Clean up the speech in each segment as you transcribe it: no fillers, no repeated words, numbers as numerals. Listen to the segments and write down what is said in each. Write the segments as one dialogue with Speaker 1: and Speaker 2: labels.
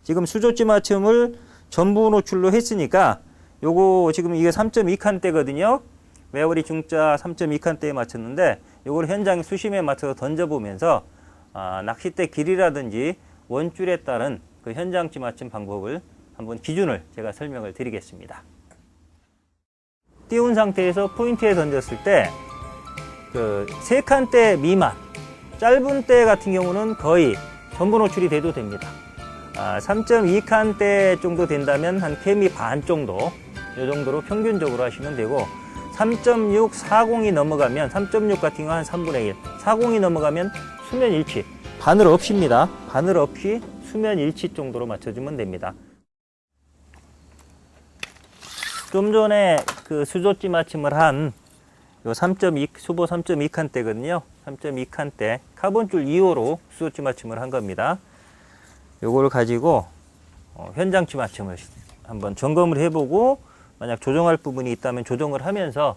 Speaker 1: 지금 수조지 맞춤을 전부 노출로 했으니까 요거 지금 이게 3.2칸대거든요. 메어리 중자 3.2칸대에 맞췄는데 요걸 현장 수심에 맞춰서 던져보면서 낚싯대 길이라든지 원줄에 따른 그 현장지 맞춤 방법을 한번 기준을 제가 설명을 드리겠습니다. 띄운 상태에서 포인트에 던졌을 때 그 3칸대 미만, 짧은 대 같은 경우는 거의 전부 노출이 돼도 됩니다. 3.2칸대 정도 된다면 한 케미 반 정도, 이 정도로 평균적으로 하시면 되고 3.6, 40이 넘어가면 3.6 같은 경우 한 3분의 1, 40이 넘어가면 수면 일치, 바늘 없이입니다. 바늘 없이 수면 일치 정도로 맞춰주면 됩니다. 좀 전에 그 수조지 맞춤을 한 요 3.2, 수보 3.2칸대거든요. 3.2칸대 카본줄 2호로 수조지 맞춤을 한 겁니다. 요걸 가지고 현장지 맞춤을 한번 점검을 해보고 만약 조정할 부분이 있다면 조정을 하면서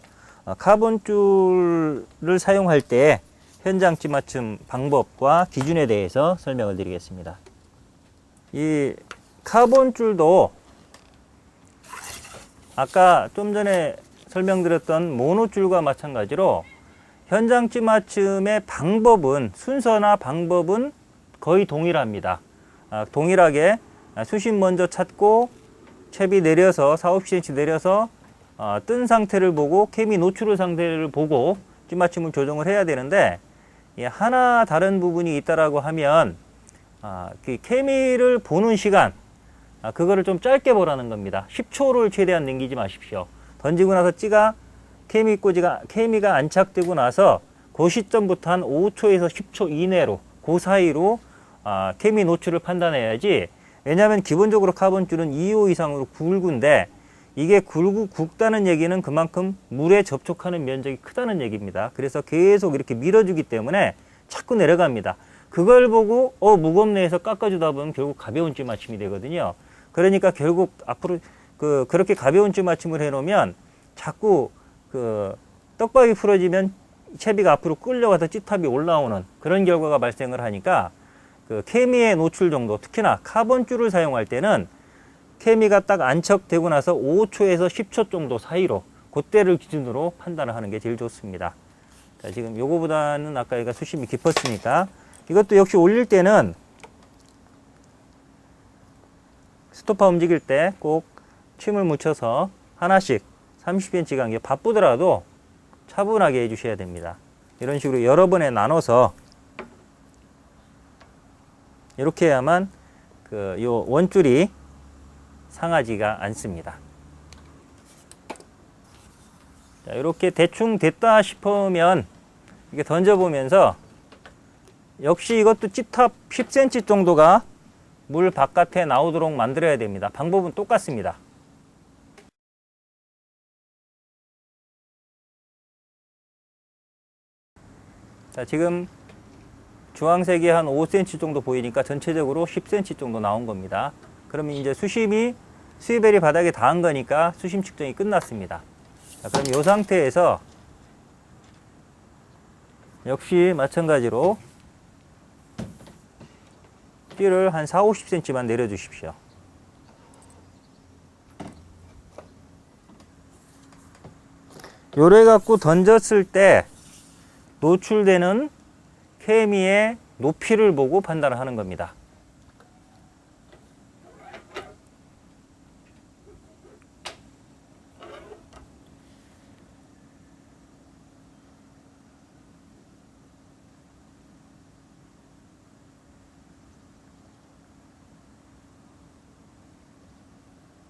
Speaker 1: 카본줄을 사용할 때 현장지 맞춤 방법과 기준에 대해서 설명을 드리겠습니다. 이 카본줄도 아까 좀 전에 설명드렸던 모노줄과 마찬가지로 현장지 맞춤의 방법은, 순서나 방법은 거의 동일합니다. 동일하게 수심 먼저 찾고 채비 내려서 4, 50cm 내려서 뜬 상태를 보고 케미 노출 상태를 보고 찌맞춤을 조정을 해야 되는데, 하나 다른 부분이 있다라고 하면 그 케미를 보는 시간, 그거를 좀 짧게 보라는 겁니다. 10초를 최대한 남기지 마십시오. 던지고 나서 찌가 케미가 안착되고 나서 그 시점부터 한 5초에서 10초 이내로, 그 사이로 케미 노출을 판단해야지. 왜냐하면 기본적으로 카본줄은 2호 이상으로 굵은데, 이게 굵다는 얘기는 그만큼 물에 접촉하는 면적이 크다는 얘기입니다. 그래서 계속 이렇게 밀어주기 때문에 자꾸 내려갑니다. 그걸 보고 무겁네 해서 깎아주다 보면 결국 가벼운 찌 맞춤이 되거든요. 그러니까 결국 앞으로 그렇게 가벼운 찌 맞춤을 해놓으면 자꾸 떡밥이 풀어지면 채비가 앞으로 끌려가서 찌탑이 올라오는 그런 결과가 발생을 하니까, 케미의 노출 정도, 특히나 카본줄을 사용할 때는 케미가 딱 안착되고 나서 5초에서 10초 정도 사이로, 그때를 기준으로 판단을 하는 게 제일 좋습니다. 자, 지금 요거보다는 아까 얘가 수심이 깊었으니까 이것도 역시 올릴 때는 스토퍼 움직일 때 꼭 침을 묻혀서 하나씩 30cm 간격, 바쁘더라도 차분하게 해주셔야 됩니다. 이런 식으로 여러 번에 나눠서 이렇게 해야만 요 원줄이 상하지가 않습니다. 자, 이렇게 대충 됐다 싶으면 이렇게 던져보면서, 역시 이것도 찌탑 10cm 정도가 물 바깥에 나오도록 만들어야 됩니다. 방법은 똑같습니다. 자, 지금 주황색이 한 5cm 정도 보이니까 전체적으로 10cm 정도 나온 겁니다. 그러면 이제 수위벨이 바닥에 닿은 거니까 수심 측정이 끝났습니다. 자, 그럼 이 상태에서 역시 마찬가지로 띠를 한 4, 50cm만 내려주십시오. 요래 갖고 던졌을 때 노출되는 케미의 높이를 보고 판단을 하는 겁니다.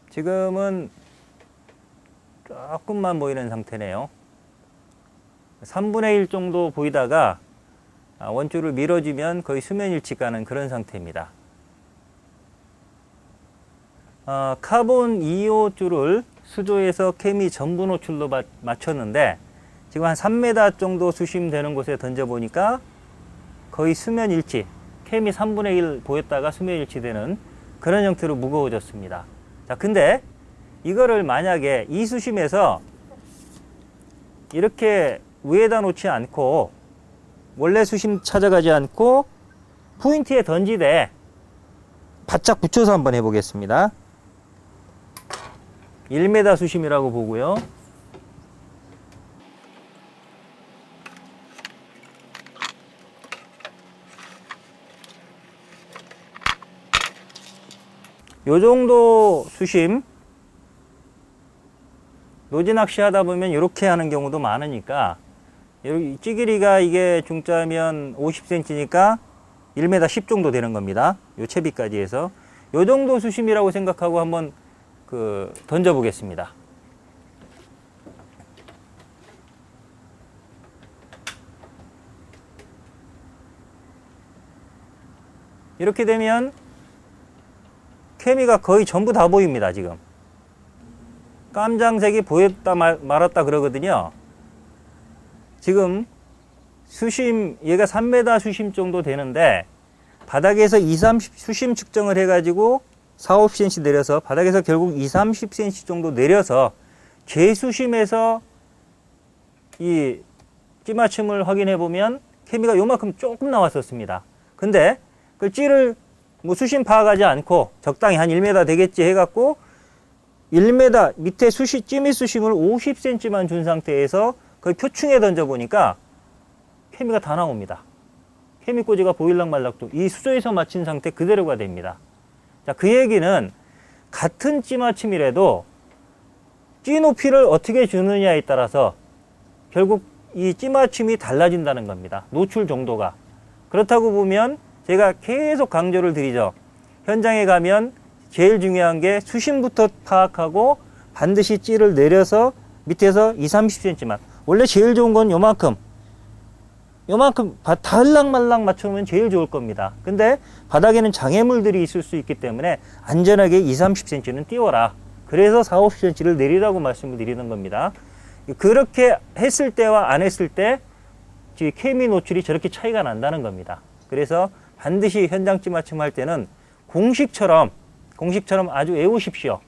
Speaker 1: 지금은 조금만 보이는 상태네요. 3분의 1 정도 보이다가 원줄을 밀어주면 거의 수면 일치 가는 그런 상태입니다. 카본 2호 줄을 수조에서 케미 전부 노출로 맞췄는데, 지금 한 3m 정도 수심 되는 곳에 던져보니까 거의 수면 일치, 케미 3분의 1 보였다가 수면 일치 되는 그런 형태로 무거워졌습니다. 자, 근데 이거를 만약에 이 수심에서 이렇게 위에다 놓지 않고, 원래 수심 찾아가지 않고 포인트에 던지되 바짝 붙여서 한번 해보겠습니다. 1m 수심이라고 보고요. 요 정도 수심, 노지 낚시 하다 보면 이렇게 하는 경우도 많으니까, 찌기리가 이게 중짜면 50cm니까 1m 10 정도 되는 겁니다. 요 채비까지 해서. 요 정도 수심이라고 생각하고 한번 던져 보겠습니다. 이렇게 되면 케미가 거의 전부 다 보입니다. 지금 깜장색이 보였다 말았다 그러거든요. 지금 수심, 얘가 3m 수심 정도 되는데 바닥에서 2-30 수심 측정을 해가지고 4-5cm 내려서 바닥에서 결국 2-30cm 정도 내려서 제수심에서 이 찌맞춤을 확인해 보면 케미가 요만큼 조금 나왔었습니다. 근데 그 찌를 뭐 수심 파악하지 않고 적당히 한 1m 되겠지 해갖고 1m 밑에 찌밑 수심을 50cm만 준 상태에서 거의 표층에 던져 보니까 케미가 다 나옵니다. 케미 꼬지가 보일락말락 이 수조에서 맞힌 상태 그대로가 됩니다. 자, 그 얘기는 같은 찌맞춤이라도 찌 높이를 어떻게 주느냐에 따라서 결국 이 찌맞춤이 달라진다는 겁니다. 노출 정도가. 그렇다고 보면 제가 계속 강조를 드리죠. 현장에 가면 제일 중요한 게 수심부터 파악하고 반드시 찌를 내려서 밑에서 2-30cm만. 원래 제일 좋은 건 요만큼 달랑말랑 맞추면 제일 좋을 겁니다. 근데 바닥에는 장애물들이 있을 수 있기 때문에 안전하게 2-30cm는 띄워라. 그래서 4-50cm를 내리라고 말씀을 드리는 겁니다. 그렇게 했을 때와 안 했을 때 케미 노출이 저렇게 차이가 난다는 겁니다. 그래서 반드시 현장 찌맞춤 할 때는 공식처럼 아주 외우십시오.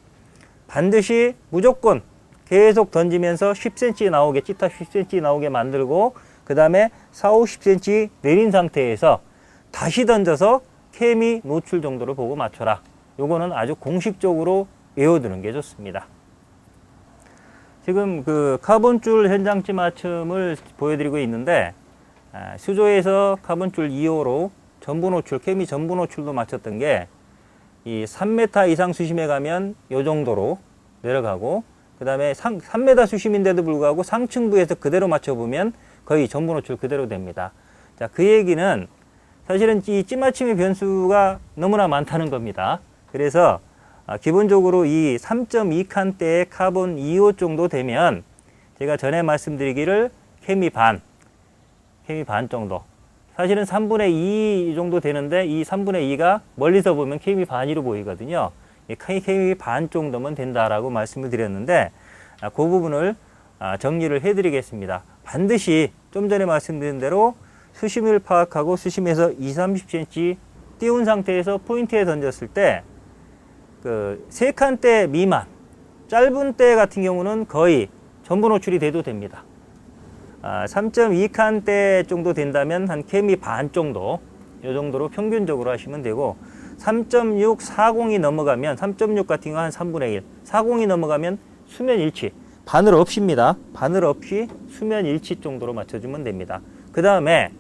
Speaker 1: 반드시 무조건 계속 던지면서 10cm 나오게, 찌타 10cm 나오게 만들고 그 다음에 4-50cm 내린 상태에서 다시 던져서 케미 노출 정도를 보고 맞춰라. 요거는 아주 공식적으로 외워두는 게 좋습니다. 지금 카본줄 현장 찌맞춤을 보여드리고 있는데 수조에서 카본줄 2호로 전부 노출, 케미 전부 노출도 맞췄던 게 이 3m 이상 수심에 가면 요 정도로 내려가고 그 다음에 3m 수심인데도 불구하고 상층부에서 그대로 맞춰보면 거의 전부 노출 그대로 됩니다. 자, 그 얘기는 사실은 이 찌맞춤의 변수가 너무나 많다는 겁니다. 그래서 기본적으로 이 3.2칸대의 카본 2호 정도 되면 제가 전에 말씀드리기를 케미 반 정도. 사실은 3분의 2 정도 되는데 이 3분의 2가 멀리서 보면 케미 반이로 보이거든요. 케미 반 정도면 된다라고 말씀을 드렸는데 그 부분을 정리를 해드리겠습니다. 반드시 좀 전에 말씀드린 대로 수심을 파악하고 수심에서 2-30cm 띄운 상태에서 포인트에 던졌을 때 그 3칸대 미만, 짧은 대 같은 경우는 거의 전부 노출이 돼도 됩니다. 3.2칸대 정도 된다면 한 케미 반 정도, 이 정도로 평균적으로 하시면 되고 3.6, 40이 넘어가면 3.6 같은 경우 한 3분의 1, 40이 넘어가면 수면 일치, 바늘 없이입니다. 바늘 없이 수면 일치 정도로 맞춰주면 됩니다. 그 다음에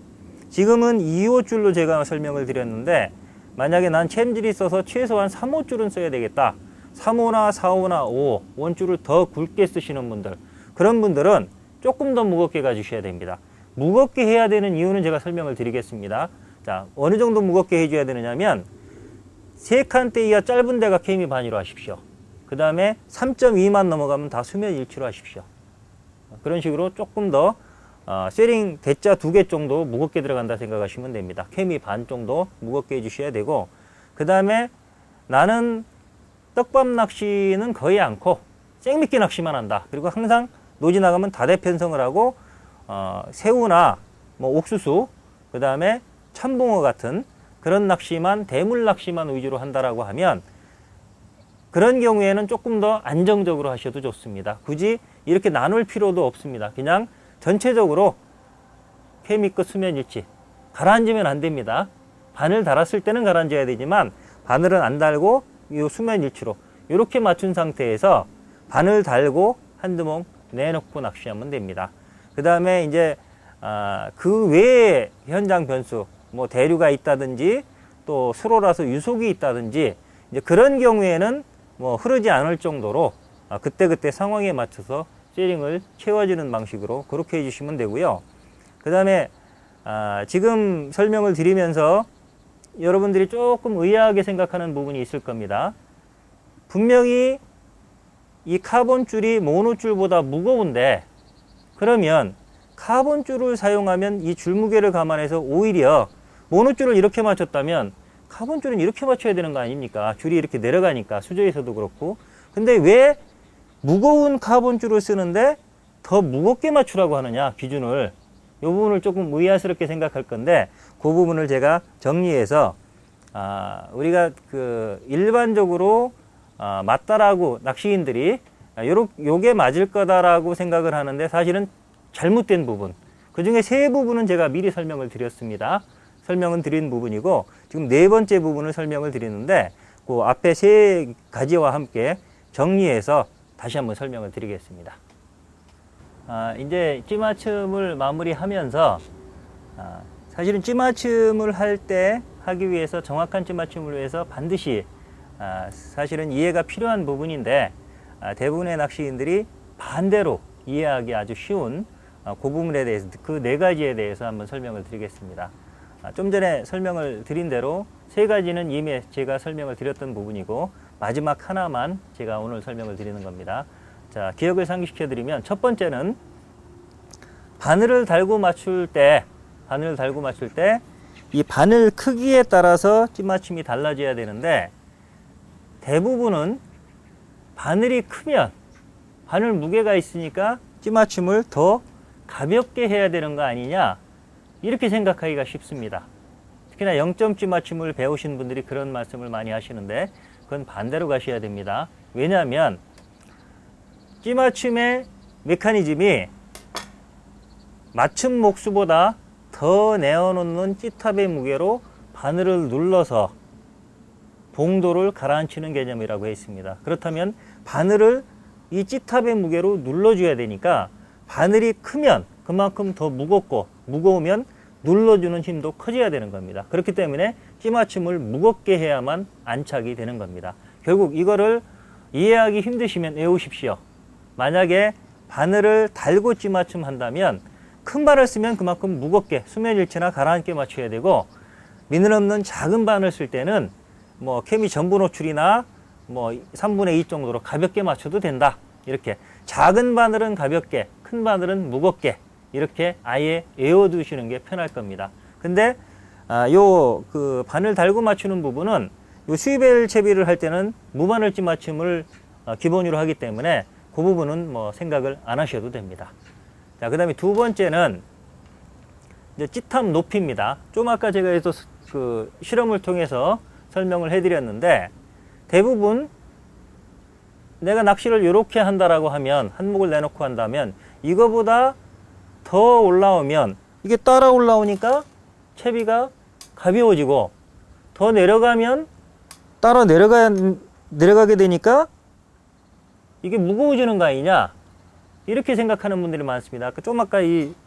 Speaker 1: 지금은 2호 줄로 제가 설명을 드렸는데 만약에 난 챔질이 있어서 최소한 3호 줄은 써야 되겠다. 3호나 4호나 5호 원줄을 더 굵게 쓰시는 분들, 그런 분들은 조금 더 무겁게 가주셔야 됩니다. 무겁게 해야 되는 이유는 제가 설명을 드리겠습니다. 자, 어느 정도 무겁게 해줘야 되느냐면 3칸대 이하 짧은 데가 케미 반이로 하십시오. 그 다음에 3.2만 넘어가면 다 수면 일치로 하십시오. 그런 식으로 조금 더 쇠링 대자 2개 정도 무겁게 들어간다 생각하시면 됩니다. 케미 반 정도 무겁게 해주셔야 되고, 그 다음에 나는 떡밥 낚시는 거의 않고 생미끼 낚시만 한다. 그리고 항상 노지 나가면 다대 편성을 하고 새우나 뭐 옥수수, 그 다음에 참붕어 같은 그런 낚시만, 대물 낚시만 위주로 한다라고 하면 그런 경우에는 조금 더 안정적으로 하셔도 좋습니다. 굳이 이렇게 나눌 필요도 없습니다. 그냥 전체적으로 케미 끝 수면 일치, 가라앉으면 안 됩니다. 바늘 달았을 때는 가라앉아야 되지만 바늘은 안 달고 이 수면 일치로 이렇게 맞춘 상태에서 바늘 달고 한두 몽 내놓고 낚시하면 됩니다. 그 다음에 이제 그 외에 현장 변수, 뭐 대류가 있다든지 또 수로라서 유속이 있다든지 이제 그런 경우에는 뭐 흐르지 않을 정도로 그때그때 상황에 맞춰서 쇠링을 채워주는 방식으로 그렇게 해주시면 되고요. 그 다음에 지금 설명을 드리면서 여러분들이 조금 의아하게 생각하는 부분이 있을 겁니다. 분명히 이 카본줄이 모노줄보다 무거운데 그러면 카본줄을 사용하면 이 줄무게를 감안해서 오히려 모노줄을 이렇게 맞췄다면 카본줄은 이렇게 맞춰야 되는 거 아닙니까? 줄이 이렇게 내려가니까 수조에서도 그렇고. 근데 왜 무거운 카본줄을 쓰는데 더 무겁게 맞추라고 하느냐, 기준을. 이 부분을 조금 의아스럽게 생각할 건데 그 부분을 제가 정리해서 우리가 그 일반적으로 맞다라고 낚시인들이 요게 맞을 거다라고 생각을 하는데 사실은 잘못된 부분, 그 중에 세 부분은 제가 미리 설명을 드렸습니다. 설명은 드린 부분이고 지금 네 번째 부분을 설명을 드리는데 그 앞에 세 가지와 함께 정리해서 다시 한번 설명을 드리겠습니다. 이제 찌맞춤을 마무리하면서 사실은 찌맞춤을 하기 위해서 정확한 찌맞춤을 위해서 반드시 사실은 이해가 필요한 부분인데 대부분의 낚시인들이 반대로 이해하기 아주 쉬운 그 부분에 대해서, 그 네 가지에 대해서 한번 설명을 드리겠습니다. 좀 전에 설명을 드린 대로 세 가지는 이미 제가 설명을 드렸던 부분이고 마지막 하나만 제가 오늘 설명을 드리는 겁니다. 자, 기억을 상기시켜 드리면 첫 번째는 바늘을 달고 맞출 때 이 바늘 크기에 따라서 찌맞춤이 달라져야 되는데 대부분은 바늘이 크면 바늘 무게가 있으니까 찌맞춤을 더 가볍게 해야 되는 거 아니냐, 이렇게 생각하기가 쉽습니다. 특히나 0점 찌맞춤을 배우신 분들이 그런 말씀을 많이 하시는데 그건 반대로 가셔야 됩니다. 왜냐하면 찌맞춤의 메커니즘이 맞춤 목수보다 더 내어놓는 찌탑의 무게로 바늘을 눌러서 봉도를 가라앉히는 개념이라고 했습니다. 그렇다면 바늘을 이 찌탑의 무게로 눌러줘야 되니까 바늘이 크면 그만큼 더 무거우면 눌러주는 힘도 커져야 되는 겁니다. 그렇기 때문에 찌맞춤을 무겁게 해야만 안착이 되는 겁니다. 결국 이거를 이해하기 힘드시면 외우십시오. 만약에 바늘을 달고 찌맞춤 한다면 큰 바늘 쓰면 그만큼 무겁게 수면 일치나 가라앉게 맞춰야 되고, 미늘 없는 작은 바늘 쓸 때는 뭐 케미 전부 노출이나 뭐 3분의 2 정도로 가볍게 맞춰도 된다. 이렇게 작은 바늘은 가볍게, 큰 바늘은 무겁게, 이렇게 아예 외워두시는 게 편할 겁니다. 근데 그 바늘 달고 맞추는 부분은 요 수입벨 채비를 할 때는 무바늘 찌맞춤을 기본으로 하기 때문에 그 부분은 뭐 생각을 안 하셔도 됩니다. 자, 그 다음에 두 번째는 이제 찌탑 높이입니다. 좀 아까 제가 그 실험을 통해서 설명을 해드렸는데 대부분 내가 낚시를 이렇게 한다라고 하면, 한목을 내놓고 한다면 이거보다 더 올라오면 이게 따라 올라오니까 채비가 가벼워지고, 더 내려가면 따라 내려가게 되니까 이게 무거워지는 거 아니냐, 이렇게 생각하는 분들이 많습니다. 좀 아까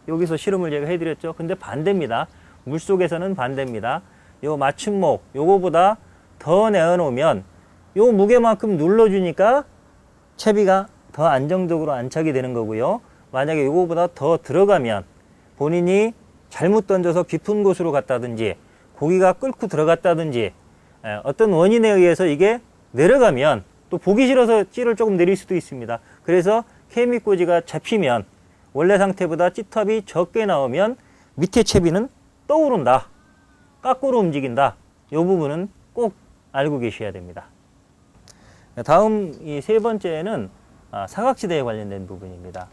Speaker 1: 여기서 실험을 제가 해드렸죠. 근데 반대입니다. 물속에서는 반대입니다. 요 맞춤목 요거보다 더 내어놓으면 요 무게만큼 눌러주니까 채비가 더 안정적으로 안착이 되는 거고요. 만약에 요거보다 더 들어가면 본인이 잘못 던져서 깊은 곳으로 갔다든지 고기가 끓고 들어갔다든지 어떤 원인에 의해서 이게 내려가면 또 보기 싫어서 찌를 조금 내릴 수도 있습니다. 그래서 케미꽂이가 잡히면 원래 상태보다 찌탑이 적게 나오면 밑에 채비는 떠오른다, 거꾸로 움직인다. 이 부분은 꼭 알고 계셔야 됩니다. 다음 이 세 번째는 사각지대에 관련된 부분입니다.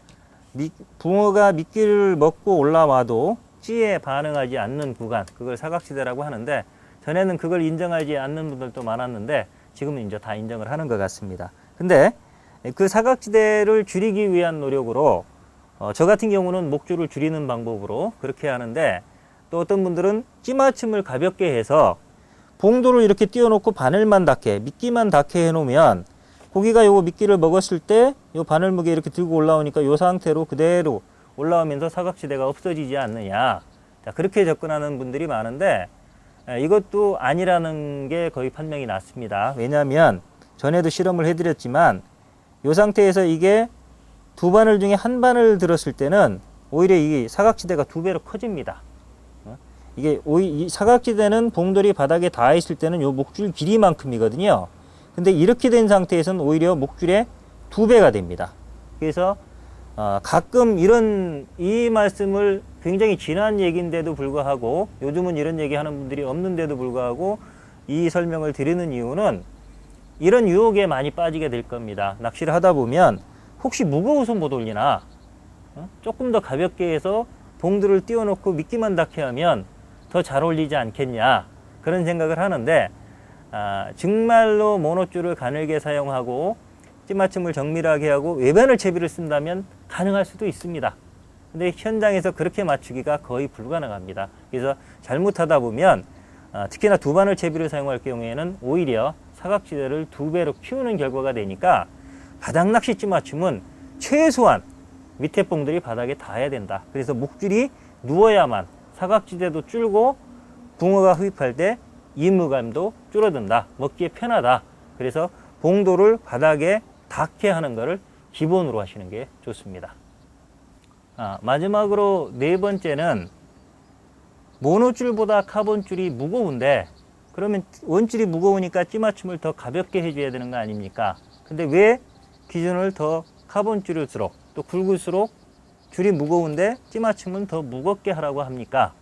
Speaker 1: 붕어가 미끼를 먹고 올라와도 찌에 반응하지 않는 구간, 그걸 사각지대라고 하는데 전에는 그걸 인정하지 않는 분들도 많았는데 지금은 이제 다 인정을 하는 것 같습니다. 근데 그 사각지대를 줄이기 위한 노력으로 저 같은 경우는 목줄을 줄이는 방법으로 그렇게 하는데, 또 어떤 분들은 찌맞춤을 가볍게 해서 봉도를 이렇게 띄워놓고 바늘만 닿게, 미끼만 닿게 해놓으면 고기가 요거 미끼를 먹었을 때 요 바늘 무게 이렇게 들고 올라오니까 요 상태로 그대로 올라오면서 사각지대가 없어지지 않느냐. 자, 그렇게 접근하는 분들이 많은데 이것도 아니라는 게 거의 판명이 났습니다. 왜냐하면 전에도 실험을 해드렸지만 요 상태에서 이게 두 바늘 중에 한 바늘 들었을 때는 오히려 이 사각지대가 두 배로 커집니다. 이게 이 사각지대는 봉돌이 바닥에 닿아 있을 때는 요 목줄 길이만큼이거든요. 근데 이렇게 된 상태에서는 오히려 목줄의 두 배가 됩니다. 그래서 가끔 이 말씀을 굉장히 지난 얘기인데도 불구하고 요즘은 이런 얘기 하는 분들이 없는데도 불구하고 이 설명을 드리는 이유는 이런 유혹에 많이 빠지게 될 겁니다. 낚시를 하다 보면 혹시 무거워서 못 올리나, 조금 더 가볍게 해서 봉들을 띄워놓고 미끼만 닿게 하면 더 잘 올리지 않겠냐, 그런 생각을 하는데 정말로 모노줄을 가늘게 사용하고 찌맞춤을 정밀하게 하고 외바늘 채비를 쓴다면 가능할 수도 있습니다. 근데 현장에서 그렇게 맞추기가 거의 불가능합니다. 그래서 잘못하다 보면 특히나 두 바늘 채비를 사용할 경우에는 오히려 사각지대를 두 배로 키우는 결과가 되니까 바닥 낚시 찌맞춤은 최소한 밑에 봉들이 바닥에 닿아야 된다. 그래서 목줄이 누워야만 사각지대도 줄고 붕어가 흡입할 때 이무감도 줄어든다. 먹기에 편하다. 그래서 봉도를 바닥에 닿게 하는 것을 기본으로 하시는 게 좋습니다. 마지막으로 네 번째는 모노줄보다 카본줄이 무거운데 그러면 원줄이 무거우니까 찌맞춤을 더 가볍게 해줘야 되는 거 아닙니까? 근데 왜 기준을 더 카본줄일수록 또 굵을수록 줄이 무거운데 찌맞춤은 더 무겁게 하라고 합니까?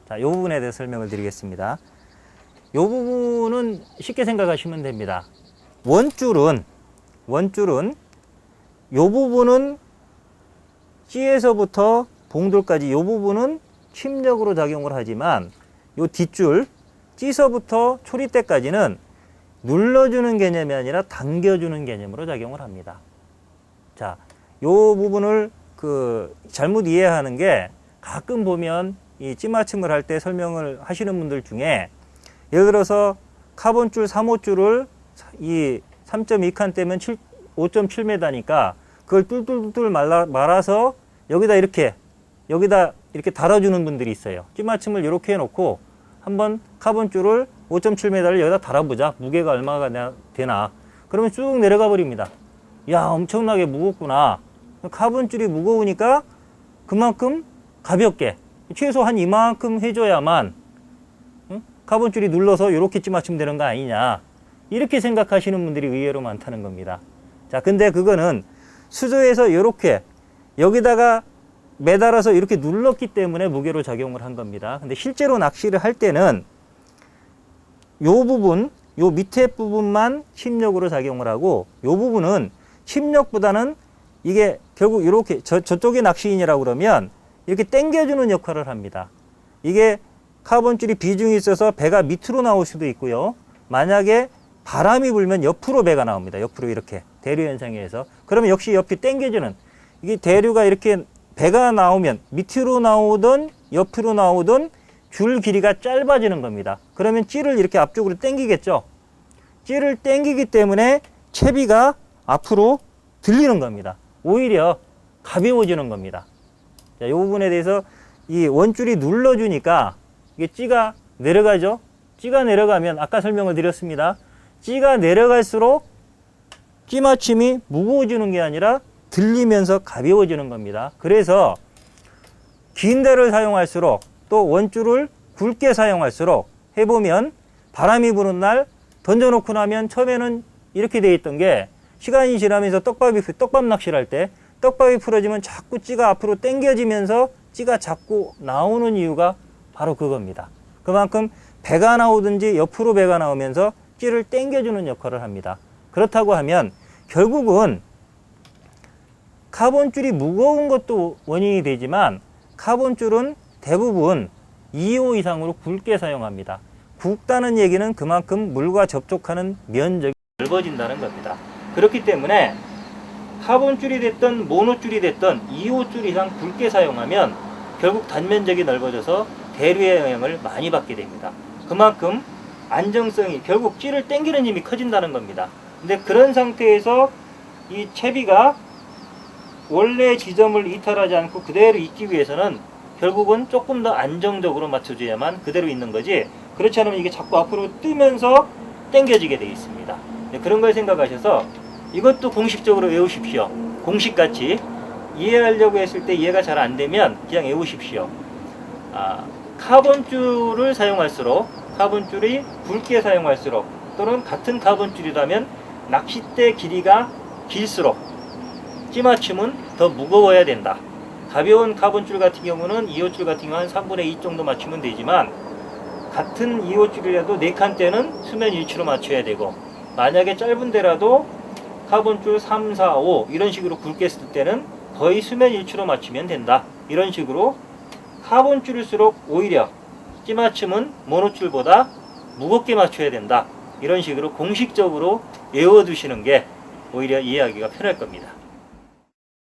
Speaker 1: 자, 이 부분에 대해서 설명을 드리겠습니다. 이 부분은 쉽게 생각하시면 됩니다. 원줄은 이 부분은 찌에서부터 봉돌까지 이 부분은 침력으로 작용을 하지만 이 뒷줄 찌서부터 초리대까지는 눌러주는 개념이 아니라 당겨주는 개념으로 작용을 합니다. 자, 이 부분을 잘못 이해하는 게 가끔 보면 이 찌맞춤을 할 때 설명을 하시는 분들 중에 예를 들어서 카본줄 3호줄을 이 3.2칸 떼면 5.7m니까 그걸 뚫뚫뚫 말아서 여기다 이렇게 달아주는 분들이 있어요. 찌맞춤을 이렇게 해놓고 한번 카본줄을 5.7m를 여기다 달아보자. 무게가 얼마가 되나. 그러면 쭉 내려가 버립니다. 야, 엄청나게 무겁구나. 카본줄이 무거우니까 그만큼 가볍게 최소 한 이만큼 해줘야만 카본줄이 눌러서 이렇게 찌맞춤 되는 거 아니냐, 이렇게 생각하시는 분들이 의외로 많다는 겁니다. 자, 근데 그거는 수조에서 이렇게 여기다가 매달아서 이렇게 눌렀기 때문에 무게로 작용을 한 겁니다. 근데 실제로 낚시를 할 때는 요 부분, 요 밑에 부분만 침력으로 작용을 하고 요 부분은 침력보다는 이게 결국 이렇게 저쪽에 낚시인이라고 그러면 이렇게 당겨주는 역할을 합니다. 이게 카본줄이 비중이 있어서 배가 밑으로 나올 수도 있고요. 만약에 바람이 불면 옆으로 배가 나옵니다. 옆으로 이렇게 대류 현상에 의해서. 그러면 역시 옆이 당겨주는, 이게 대류가 이렇게 배가 나오면 밑으로 나오든 옆으로 나오든 줄 길이가 짧아지는 겁니다. 그러면 찌를 이렇게 앞쪽으로 당기겠죠. 찌를 당기기 때문에 채비가 앞으로 들리는 겁니다. 오히려 가벼워지는 겁니다. 자, 이 부분에 대해서 이 원줄이 눌러주니까 이게 찌가 내려가죠. 찌가 내려가면 아까 설명을 드렸습니다. 찌가 내려갈수록 찌맞춤이 무거워지는 게 아니라 들리면서 가벼워지는 겁니다. 그래서 긴 대를 사용할수록 또 원줄을 굵게 사용할수록 해보면 바람이 부는 날 던져놓고 나면 처음에는 이렇게 돼 있던 게 시간이 지나면서 떡밥 낚시를 할 때 떡밥이 풀어지면 자꾸 찌가 앞으로 당겨지면서 찌가 자꾸 나오는 이유가 바로 그겁니다. 그만큼 배가 나오든지 옆으로 배가 나오면서 찌를 당겨주는 역할을 합니다. 그렇다고 하면 결국은 카본줄이 무거운 것도 원인이 되지만 카본줄은 대부분 2호 이상으로 굵게 사용합니다. 굵다는 얘기는 그만큼 물과 접촉하는 면적이 넓어진다는 겁니다. 그렇기 때문에 카본줄이 됐든 모노줄이 됐든 2호줄 이상 굵게 사용하면 결국 단면적이 넓어져서 대류의 영향을 많이 받게 됩니다. 그만큼 안정성이 결국 찌를 당기는 힘이 커진다는 겁니다. 근데 그런 상태에서 이 채비가 원래 지점을 이탈하지 않고 그대로 있기 위해서는 결국은 조금 더 안정적으로 맞춰줘야만 그대로 있는 거지, 그렇지 않으면 이게 자꾸 앞으로 뜨면서 당겨지게 되어 있습니다. 네, 그런 걸 생각하셔서 이것도 공식적으로 외우십시오. 공식같이 이해하려고 했을 때 이해가 잘 안 되면 그냥 외우십시오. 카본줄을 사용할수록, 카본줄이 굵게 사용할수록, 또는 같은 카본줄이라면 낚싯대 길이가 길수록 찌맞춤은 더 무거워야 된다. 가벼운 카본줄 같은 경우는 2호줄 같은 경우는 한 3분의 2 정도 맞추면 되지만, 같은 2호줄이라도 4칸대는 수면 일치로 맞춰야 되고, 만약에 짧은 데라도 카본줄 3, 4, 5 이런 식으로 굵게 쓸 때는 거의 수면 일치로 맞추면 된다. 이런 식으로 카본줄일수록 오히려 찌맞춤은 모노줄보다 무겁게 맞춰야 된다. 이런 식으로 공식적으로 외워두시는 게 오히려 이해하기가 편할 겁니다.